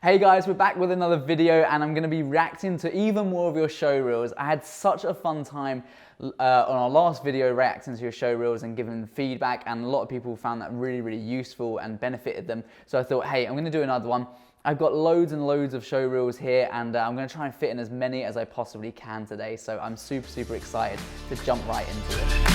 Hey guys, we're back with another video and I'm going to be reacting to even more of your show reels. I had such a fun time on our last video reacting to your show reels and giving feedback, and a lot of people found that really useful and benefited them. So I thought, hey, I'm going to do another one. I've got loads and loads of show reels here, and I'm going to try and fit in as many as I possibly can today. So I'm super excited to jump right into it.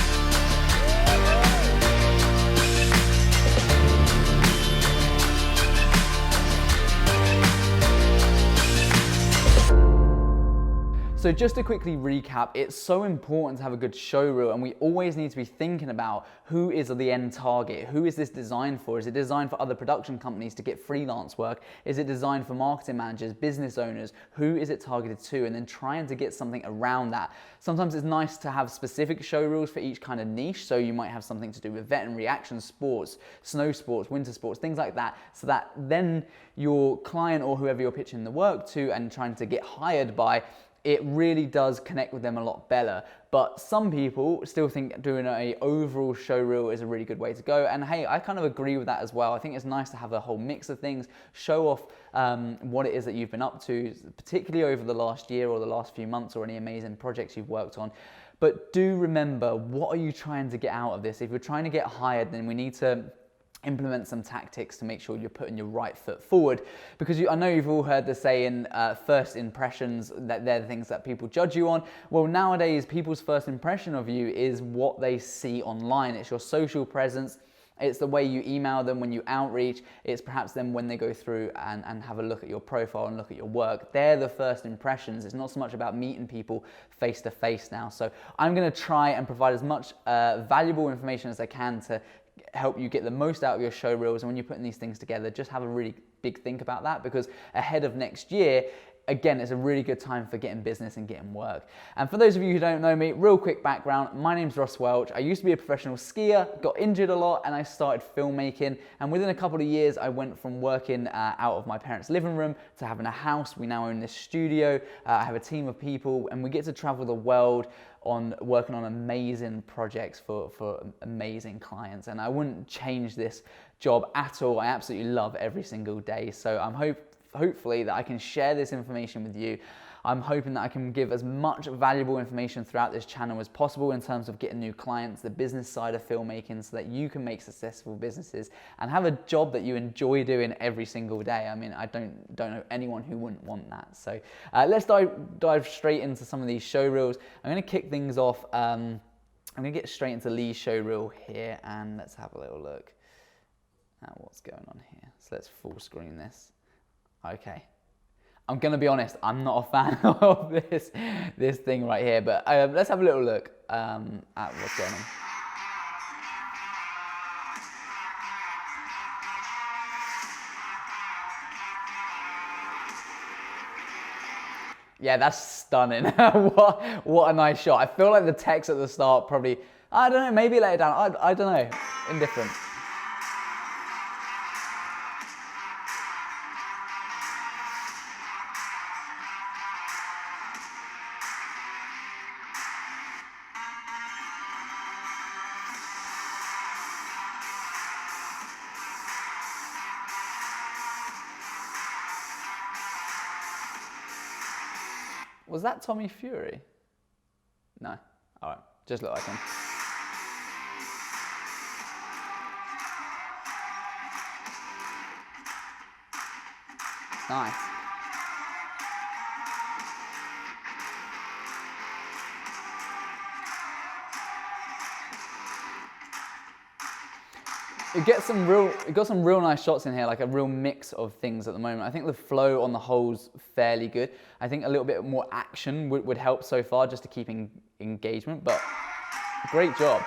So just to quickly recap, it's so important to have a good show reel, and we always need to be thinking about who is the end target. Who is this designed for? Is it designed for other production companies to get freelance work? Is it designed for marketing managers, business owners? Who is it targeted to? And then trying to get something around that. Sometimes it's nice to have specific show reels for each kind of niche. So you might have something to do with veterinary, action sports, snow sports, winter sports, things like that. So that then your client or whoever you're pitching the work to and trying to get hired by, it really does connect with them a lot better. But some people still think doing an overall show reel is a really good way to go. And hey, I kind of agree with that as well. I think it's nice to have a whole mix of things, show off what it is that you've been up to, particularly over the last year or the last few months, or any amazing projects you've worked on. But do remember, what are you trying to get out of this? If you're trying to get hired, then we need to implement some tactics to make sure you're putting your right foot forward, because I know you've all heard the saying, first impressions, that they're the things that people judge you on. Well, nowadays people's first impression of you is what they see online. It's your social presence, it's the way you email them when you outreach, it's perhaps them when they go through and have a look at your profile and look at your work. They're the first impressions. It's not so much about meeting people face to face now. So I'm going to try and provide as much valuable information as I can to help you get the most out of your show reels. And when you're putting these things together, just have a really big think about that, because ahead of next year, again, it's a really good time for getting business and getting work. And for those of you who don't know me, real quick background, my name's Ross Welch. I used to be a professional skier, got injured a lot, and I started filmmaking. And within a couple of years, I went from working out of my parents' living room to having a house. We now own this studio. I have a team of people, and we get to travel the world on working on amazing projects for amazing clients. And I wouldn't change this job at all. I absolutely love every single day. So I'm hopefully that I can share this information with you. I'm hoping that I can give as much valuable information throughout this channel as possible in terms of getting new clients, the business side of filmmaking, so that you can make successful businesses and have a job that you enjoy doing every single day. I mean, I don't know anyone who wouldn't want that. So let's dive straight into some of these show reels. I'm going to kick things off. I'm going to get straight into Lee's show reel here, and let's have a little look at what's going on here. So let's full screen this. Okay. I'm going to be honest, I'm not a fan of this thing right here, but let's have a little look at what's going on. Yeah, that's stunning. What a nice shot. I feel like the text at the start probably, I don't know, maybe let it down. I don't know, indifferent. Was that Tommy Fury? No. All right. Just look like him. Nice. It got some real nice shots in here, like a real mix of things at the moment. I think the flow on the whole's fairly good. I think a little bit more action would help so far, just to keep engagement, but great job.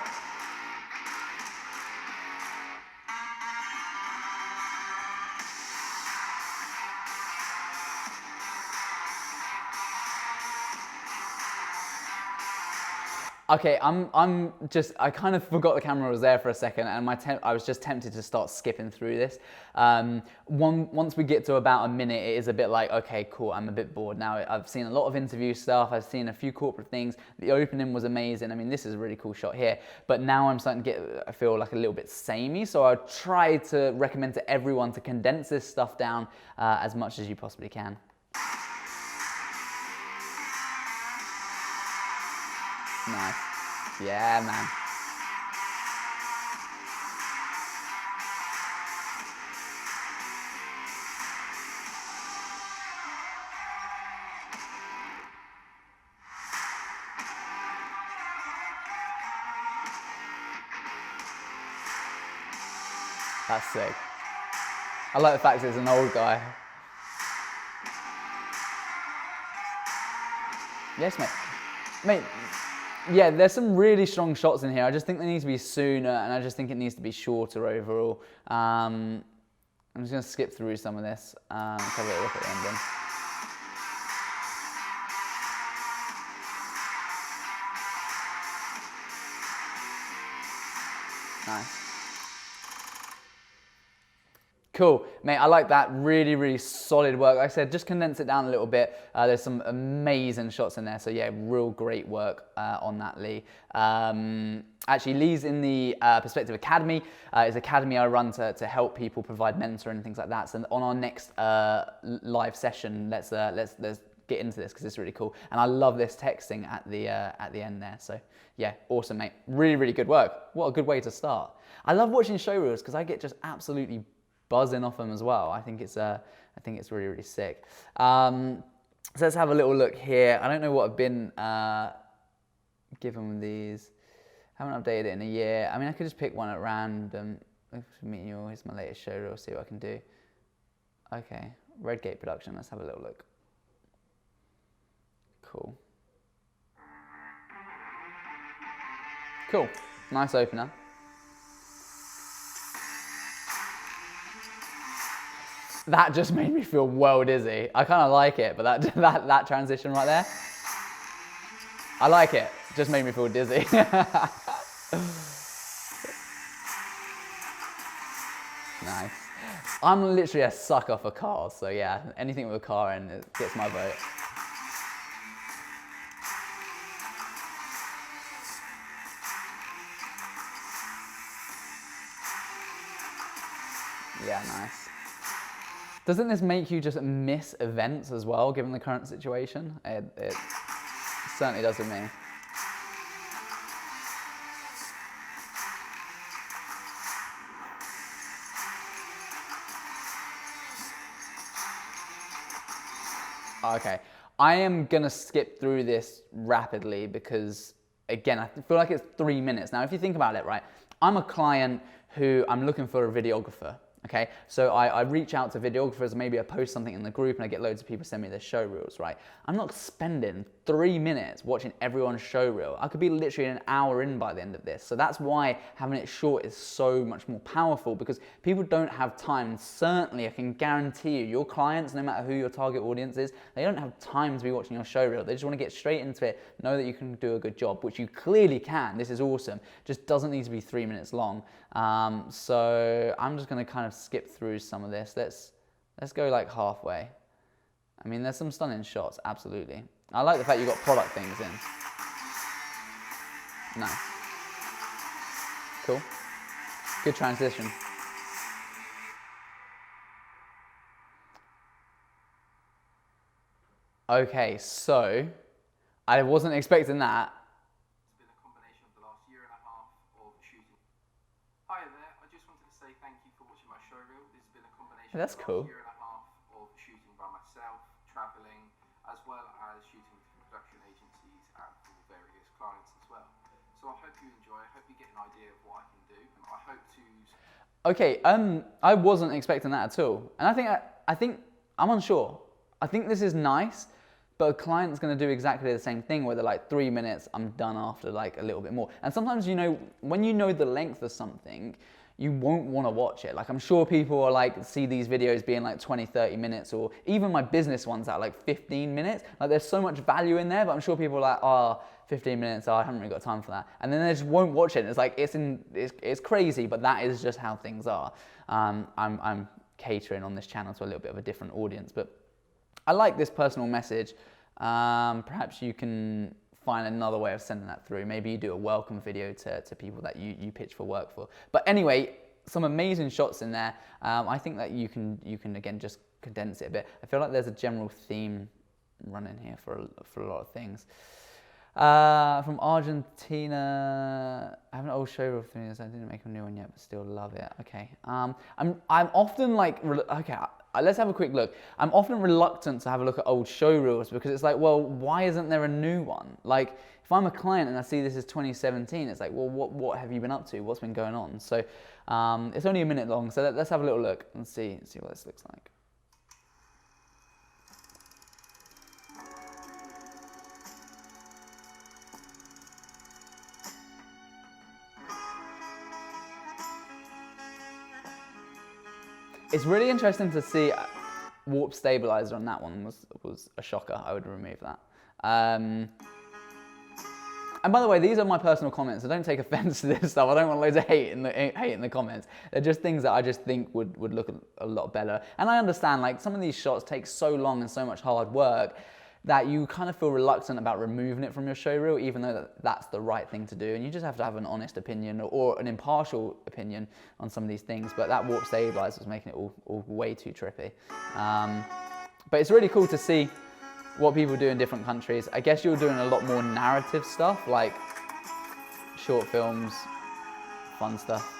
Okay, I kind of forgot the camera was there for a second, and I was just tempted to start skipping through this. Once we get to about a minute, it is a bit like, okay, cool, I'm a bit bored now. I've seen a lot of interview stuff, I've seen a few corporate things. The opening was amazing. I mean, this is a really cool shot here, but now I'm starting to I feel like a little bit samey, so I try to recommend to everyone to condense this stuff down as much as you possibly can. Nice. Yeah, man. That's sick. I like the fact it's an old guy. Yes, mate. Mate, yeah, there's some really strong shots in here. I just think they need to be sooner, and I just think it needs to be shorter overall. I'm just going to skip through some of this. Let's have a little look at the ending. Nice. Cool, mate, I like that. Really, really solid work. Like I said, just condense it down a little bit. There's some amazing shots in there. So yeah, real great work on that, Lee. Actually, Lee's in the Perspective Academy. It's an academy I run to help people provide mentoring and things like that. So on our next live session, let's get into this because it's really cool. And I love this texting at the end there. So yeah, awesome, mate. Really, really good work. What a good way to start. I love watching showreels because I get just absolutely buzzing off them as well. I think it's really, really sick. So let's have a little look here. I don't know what I've been given with these. Haven't updated it in a year. I mean, I could just pick one at random. Meeting you all. Here's my latest showreel. See what I can do. Okay, Redgate production. Let's have a little look. Cool. Cool. Nice opener. That just made me feel well dizzy. I kind of like it, but that transition right there, I like it. Just made me feel dizzy. Nice. I'm literally a sucker for cars, so yeah, anything with a car in it gets my vote. Yeah, nice. Doesn't this make you just miss events as well, given the current situation? It certainly does with me. Okay, I am gonna skip through this rapidly because, again, I feel like it's 3 minutes. Now, if you think about it, right, I'm a client who I'm looking for a videographer. Okay, so I reach out to videographers, maybe I post something in the group and I get loads of people send me their showreels, right? I'm not spending 3 minutes watching everyone's showreel. I could be literally an hour in by the end of this. So that's why having it short is so much more powerful, because people don't have time. Certainly, I can guarantee you, your clients, no matter who your target audience is, they don't have time to be watching your showreel. They just want to get straight into it, know that you can do a good job, which you clearly can. This is awesome. Just doesn't need to be 3 minutes long. So I'm just going to kind of skip through some of this. Let's go like halfway. I mean, there's some stunning shots, absolutely. I like the fact you got product things in. Nice. Cool. Good transition. Okay, so I wasn't expecting that. It's been a combination of the last year and a half of shooting. Hi there, I just wanted to say thank you for watching my showreel. This has been a combination That's of the cool. last year and a half of shooting by myself, travelling, as well as shooting for production agencies and for various clients as well. So I hope you enjoy, I hope you get an idea of what I can do, and I hope to... Okay, I wasn't expecting that at all. And I think I'm unsure. I think this is nice, but a client's gonna do exactly the same thing where they're like 3 minutes, I'm done after like a little bit more. And sometimes, you know, when you know the length of something, you won't wanna watch it. Like I'm sure people are like, see these videos being like 20, 30 minutes, or even my business ones at like 15 minutes. Like there's so much value in there, but I'm sure people are like, oh, 15 minutes, oh, I haven't really got time for that. And then they just won't watch it. And it's like, it's crazy, but that is just how things are. I'm catering on this channel to a little bit of a different audience, but I like this personal message. Perhaps you can find another way of sending that through. Maybe you do a welcome video to people that you pitch for work for. But anyway, some amazing shots in there. I think that you can again just condense it a bit. I feel like there's a general theme running here for a lot of things. From Argentina, I have an old Showreel thing. I didn't make a new one yet, but still love it. Okay. I'm often like, okay, let's have a quick look. I'm often reluctant to have a look at old Showreels because it's like, well, why isn't there a new one? Like, if I'm a client and I see this is 2017, it's like, well, what have you been up to? What's been going on? So it's only a minute long, so let's have a little look and see what this looks like. It's really interesting to see warp stabilizer on that one was a shocker. I would remove that. And by the way, these are my personal comments, so don't take offense to this stuff. I don't want loads of hate in the comments. They're just things that I just think would look a lot better. And I understand, like, some of these shots take so long and so much hard work that you kind of feel reluctant about removing it from your Showreel, even though that's the right thing to do. And you just have to have an honest opinion or an impartial opinion on some of these things. But that warp stabilizer was making it all way too trippy. But it's really cool to see what people do in different countries. I guess you're doing a lot more narrative stuff, like short films, fun stuff.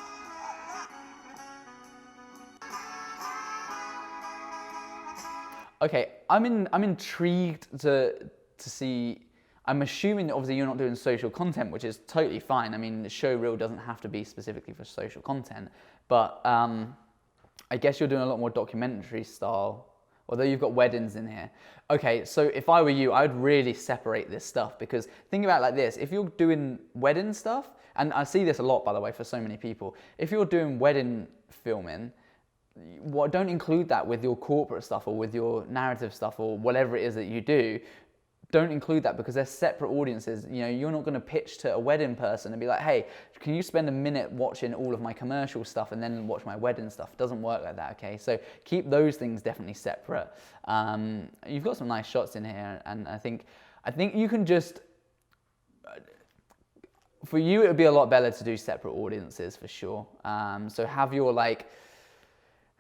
Okay, I'm intrigued to see. I'm assuming that obviously you're not doing social content, which is totally fine. I mean, the Showreel doesn't have to be specifically for social content, but I guess you're doing a lot more documentary style, although you've got weddings in here. Okay, so if I were you, I would really separate this stuff, because think about it like this. If you're doing wedding stuff, and I see this a lot, by the way, for so many people, if you're doing wedding filming, don't include that with your corporate stuff or with your narrative stuff or whatever it is that you do. Don't include that, because they're separate audiences. You know, you're not going to pitch to a wedding person and be like, hey, can you spend a minute watching all of my commercial stuff and then watch my wedding stuff? It doesn't work like that, okay? So keep those things definitely separate. You've got some nice shots in here, and I think you can just, for you, it would be a lot better to do separate audiences for sure. So have your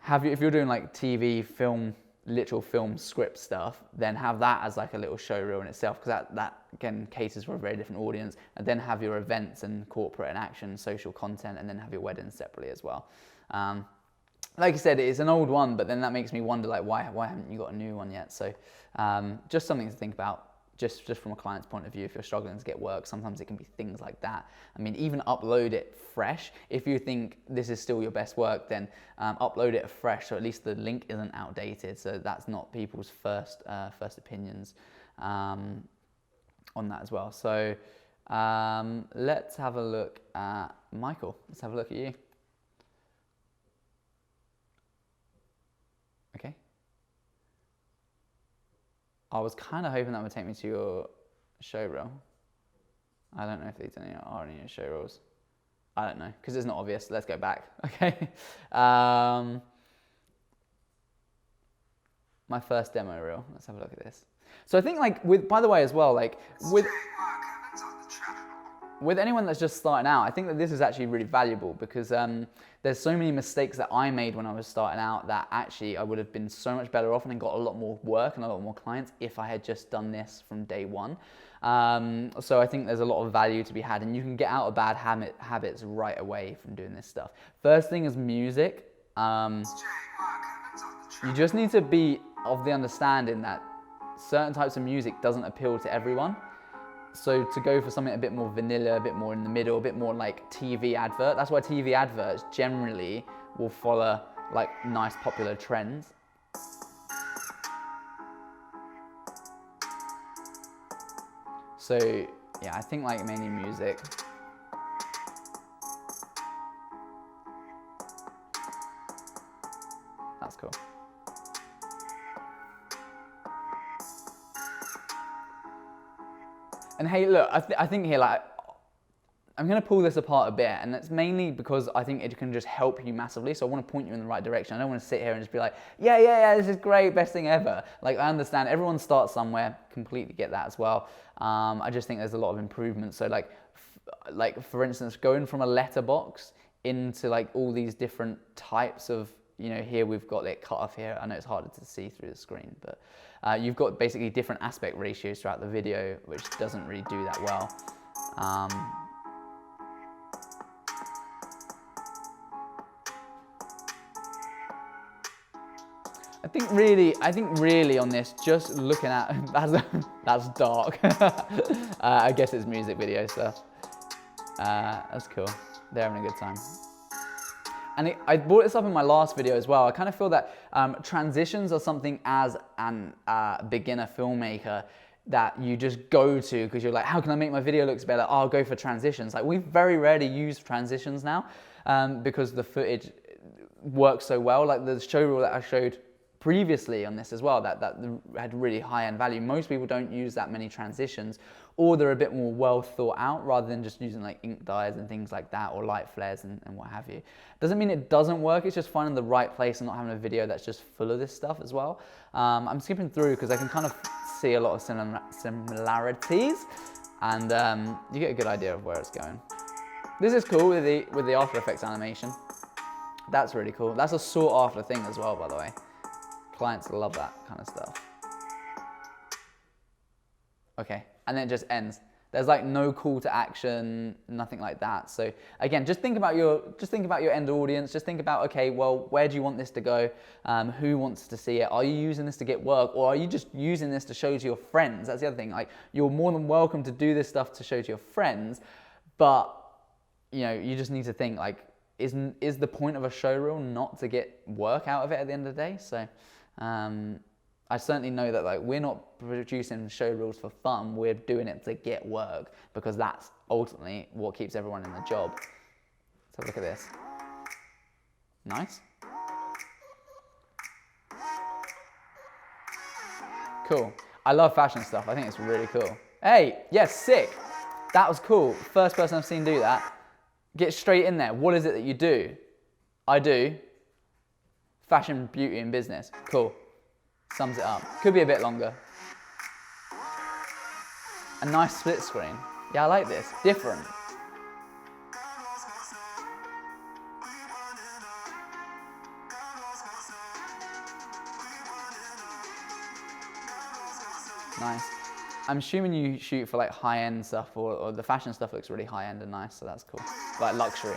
if you're doing like TV, film, literal film script stuff, then have that as like a little Showreel in itself, because that again caters for a very different audience. And then have your events and corporate and action, social content, and then have your weddings separately as well. Like I said, it's an old one, but then that makes me wonder, like, why haven't you got a new one yet? So just something to think about. Just from a client's point of view, if you're struggling to get work, sometimes it can be things like that. I mean, even upload it fresh. If you think this is still your best work, then upload it fresh, so at least the link isn't outdated. So that's not people's first opinions on that as well. So let's have a look at Michael. Let's have a look at you. Okay. I was kind of hoping that would take me to your Showreel. I don't know if these are any Showreels. I don't know, because it's not obvious. Let's go back, okay? My first demo reel. Let's have a look at this. So I think, like, by the way as well, like, with anyone that's just starting out, I think that this is actually really valuable, because there's so many mistakes that I made when I was starting out that actually I would have been so much better off and got a lot more work and a lot more clients if I had just done this from day one. So I think there's a lot of value to be had, and you can get out of bad habits right away from doing this stuff. First thing is music. You just need to be of the understanding that certain types of music doesn't appeal to everyone. So to go for something a bit more vanilla, a bit more in the middle, a bit more like TV advert. That's why TV adverts generally will follow like nice popular trends. So yeah, I think like mainly music. That's cool. And hey, look, I think here, like, I'm going to pull this apart a bit, and that's mainly because I think it can just help you massively. So I want to point you in the right direction. I don't want to sit here and just be like, yeah, this is great, best thing ever. Like, I understand everyone starts somewhere, completely get that as well. I just think there's a lot of improvements. So like for instance, going from a letterbox into like all these different types of, you know, here we've got it cut off here. I know it's harder to see through the screen, but you've got basically different aspect ratios throughout the video, which doesn't really do that well. I think really on this, just looking at, that's dark. I guess it's music video stuff. That's cool. They're having a good time. And I brought this up in my last video as well. I kind of feel that transitions are something as an beginner filmmaker that you just go to because you're like, how can I make my video look better? Oh, I'll go for transitions. Like, we very rarely use transitions now because the footage works so well. Like the showreel that I showed previously on this as well, that had really high-end value. Most people don't use that many transitions, or they're a bit more well thought out rather than just using like ink dyes and things like that, or light flares and what have you. Doesn't mean it doesn't work, it's just finding the right place and not having a video that's just full of this stuff as well. I'm skipping through because I can kind of see a lot of similarities, and you get a good idea of where it's going. This is cool with the After Effects animation. That's really cool. That's a sought after thing as well, by the way. Clients love that kind of stuff. Okay, and then it just ends. There's like no call to action, nothing like that. So again, just think about your end audience. Just think about, okay, well, where do you want this to go? Who wants to see it? Are you using this to get work, or are you just using this to show to your friends? That's the other thing. Like, you're more than welcome to do this stuff to show to your friends, but you know, you just need to think like, is the point of a showreel not to get work out of it at the end of the day? So I certainly know that like, we're not producing showreels for fun, we're doing it to get work, because that's ultimately what keeps everyone in the job. Let's have a look at this. Nice. Cool. I love fashion stuff. I think it's really cool. Hey, yes, sick. That was cool. First person I've seen do that. Get straight in there. What is it that you do? I do fashion, beauty, and business. Cool. Sums it up. Could be a bit longer. A nice split screen. Yeah, I like this. Different. Nice. I'm assuming you shoot for like high-end stuff, or the fashion stuff looks really high-end and nice, so that's cool. Like luxury.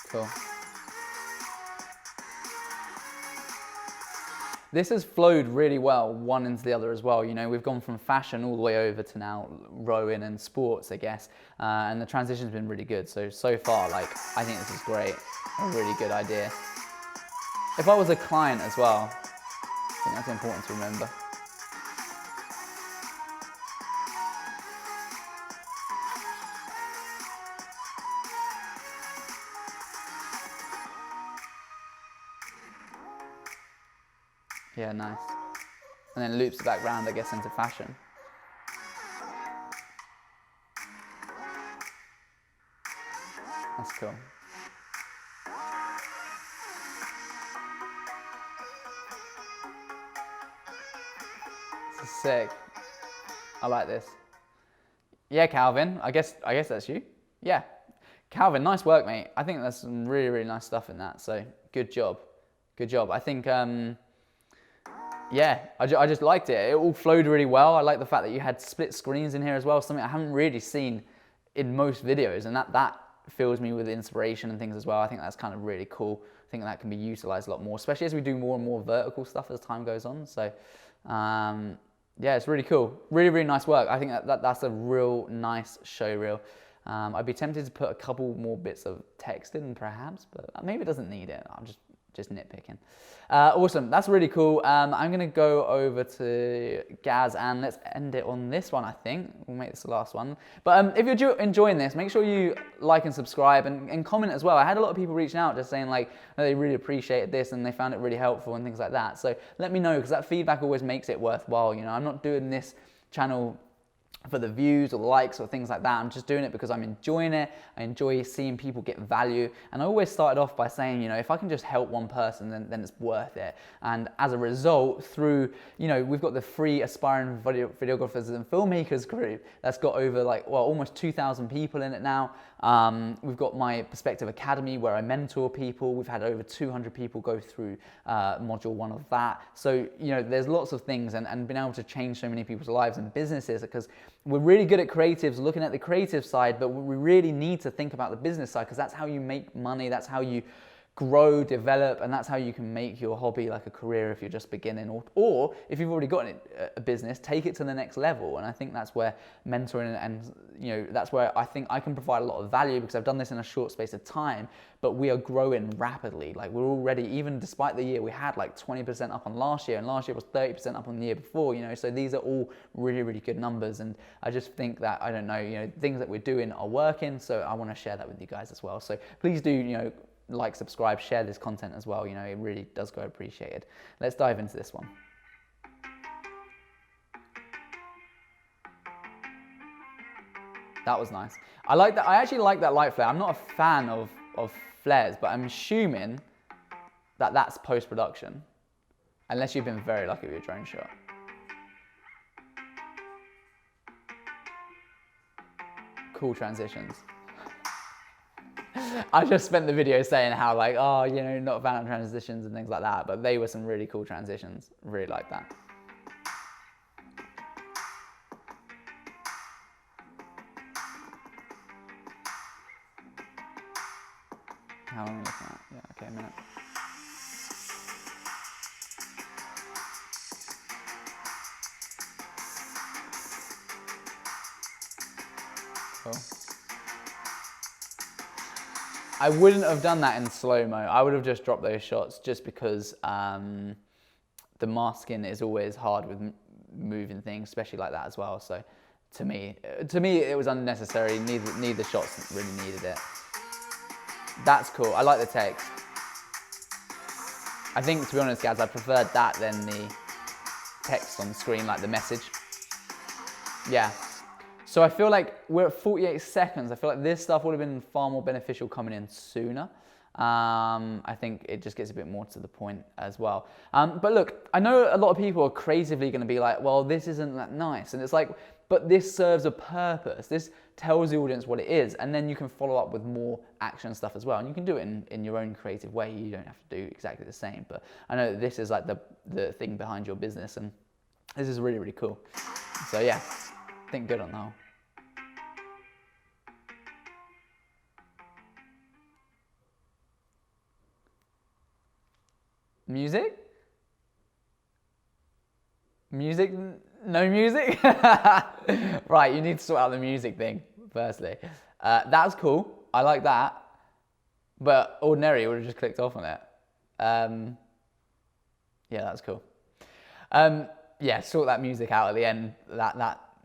Cool. This has flowed really well, one into the other as well. You know, we've gone from fashion all the way over to now rowing and sports, I guess. And the transition's been really good. So far, like, I think this is great. A really good idea. If I was a client as well, I think that's important to remember. Yeah, nice. And then loops the background, I guess, into fashion. That's cool. This is sick. I like this. Yeah, Calvin, I guess that's you. Yeah. Calvin, nice work, mate. I think there's some really, really nice stuff in that. So good job. Good job. I think, yeah, I just liked it. It all flowed really well. I like the fact that you had split screens in here as well, something I haven't really seen in most videos, and that fills me with inspiration and things as well. I think that's kind of really cool. I think that can be utilized a lot more, especially as we do more and more vertical stuff as time goes on. So, yeah, it's really cool. Really, really nice work. I think that's a real nice showreel. I'd be tempted to put a couple more bits of text in perhaps, but maybe it doesn't need it. I'm just just nitpicking. Awesome, that's really cool. I'm gonna go over to Gaz and let's end it on this one, I think. We'll make this the last one. But if you're enjoying this, make sure you like and subscribe and comment as well. I had a lot of people reaching out just saying like, oh, they really appreciated this and they found it really helpful and things like that. So let me know, because that feedback always makes it worthwhile. You know, I'm not doing this channel for the views or the likes or things like that. I'm just doing it because I'm enjoying it. I enjoy seeing people get value. And I always started off by saying, you know, if I can just help one person, then it's worth it. And as a result, through, you know, we've got the free aspiring videographers and filmmakers group that's got over like, well, almost 2,000 people in it now. We've got my Perspective Academy where I mentor people. We've had over 200 people go through module 1 of that. So, you know, there's lots of things and being able to change so many people's lives and businesses, because we're really good at creatives, looking at the creative side, but we really need to think about the business side, because that's how you make money, that's how you grow, develop, and that's how you can make your hobby like a career if you're just beginning, or if you've already got a business, take it to the next level. And I think that's where mentoring and you know, that's where I think I can provide a lot of value, because I've done this in a short space of time, but we are growing rapidly. Like we're already, even despite the year, we had like 20% up on last year, and last year was 30% up on the year before, you know, so these are all really, really good numbers. And I just think that, I don't know, you know, things that we're doing are working, so I want to share that with you guys as well. So please do, you know, like, subscribe, share this content as well. You know, it really does go appreciated. Let's dive into this one. That was nice. I like that. I actually like that light flare. I'm not a fan of flares, but I'm assuming that that's post-production, unless you've been very lucky with your drone shot. Cool transitions. I just spent the video saying how like, oh, you know, not a fan of transitions and things like that, but they were some really cool transitions. Really like that. How long are we looking at? Yeah, okay, a minute. Cool. I wouldn't have done that in slow-mo. I would have just dropped those shots just because the masking is always hard with moving things, especially like that as well. So to me it was unnecessary. Neither shots really needed it. That's cool. I like the text. I think, to be honest, guys, I preferred that than the text on the screen, like the message. Yeah. So I feel like we're at 48 seconds. I feel like this stuff would have been far more beneficial coming in sooner. I think it just gets a bit more to the point as well. But look, I know a lot of people are creatively going to be like, well, this isn't that nice. And it's like, but this serves a purpose. This tells the audience what it is. And then you can follow up with more action stuff as well. And you can do it in your own creative way. You don't have to do exactly the same. But I know that this is like the thing behind your business. And this is really, really cool. So yeah, I think good on the whole. Music? Music? No music? Right, you need to sort out the music thing, firstly. That's cool. I like that. But ordinarily, you would have just clicked off on it. Yeah, that's cool. Yeah, sort that music out at the end.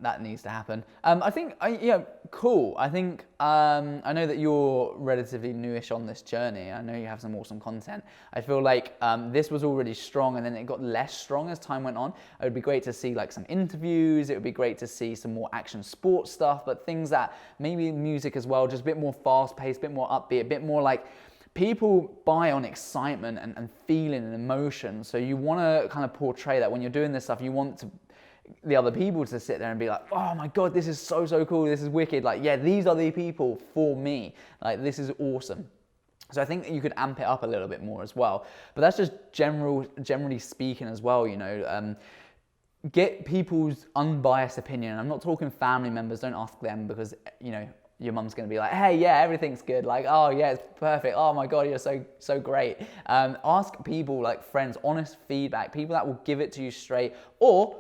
That needs to happen. I think, yeah, cool. I think, I know that you're relatively newish on this journey. I know you have some awesome content. I feel like this was already strong and then it got less strong as time went on. It would be great to see like some interviews. It would be great to see some more action sports stuff, but things that maybe music as well, just a bit more fast paced, a bit more upbeat, a bit more like, people buy on excitement and feeling and emotion. So you want to kind of portray that when you're doing this stuff. You want the other people to sit there and be like, oh my God, this is so cool. This is wicked. Like, yeah, these are the people for me. Like, this is awesome. So I think that you could amp it up a little bit more as well. But that's just generally speaking as well, you know. Get people's unbiased opinion. I'm not talking family members. Don't ask them because, you know, your mum's going to be like, hey, yeah, everything's good. Like, oh, yeah, it's perfect. Oh, my God, you're so great. Ask people like friends, honest feedback, people that will give it to you straight, or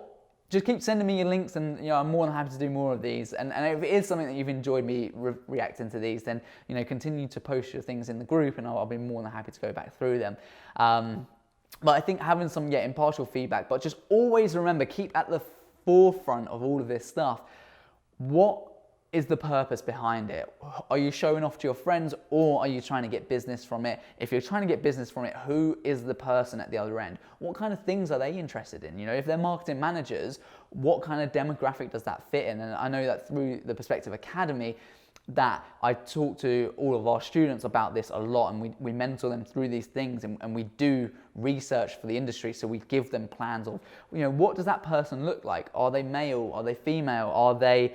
just keep sending me your links, and I'm more than happy to do more of these. And if it is something that you've enjoyed me reacting to these, then continue to post your things in the group, and I'll be more than happy to go back through them. But I think having some impartial feedback, but just always remember, keep at the forefront of all of this stuff. What is the purpose behind it? Are you showing off to your friends, or are you trying to get business from it? If you're trying to get business from it, who is the person at the other end? What kind of things are they interested in? If they're marketing managers, what kind of demographic does that fit in? And I know that through the Perspective Academy, that I talk to all of our students about this a lot, and we mentor them through these things, and we do research for the industry. So we give them plans of, what does that person look like? Are they male? Are they female? Are they,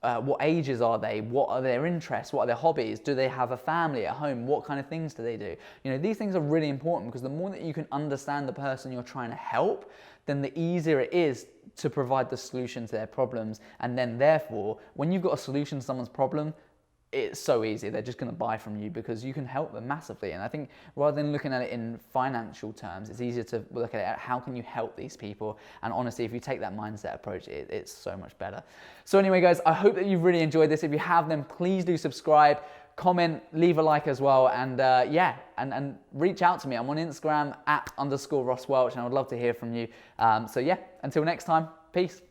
what ages are they? What are their interests? What are their hobbies? Do they have a family at home? What kind of things do they do? These things are really important, because the more that you can understand the person you're trying to help, then the easier it is to provide the solution to their problems. And then therefore, when you've got a solution to someone's problem, it's so easy. They're just going to buy from you because you can help them massively. And I think rather than looking at it in financial terms, it's easier to look at it, how can you help these people? And honestly, if you take that mindset approach, it's so much better. So anyway, guys, I hope that you've really enjoyed this. If you have, then please do subscribe, comment, leave a like as well. And and reach out to me. I'm on Instagram @_Ross Welch, and I would love to hear from you. So yeah, until next time, peace.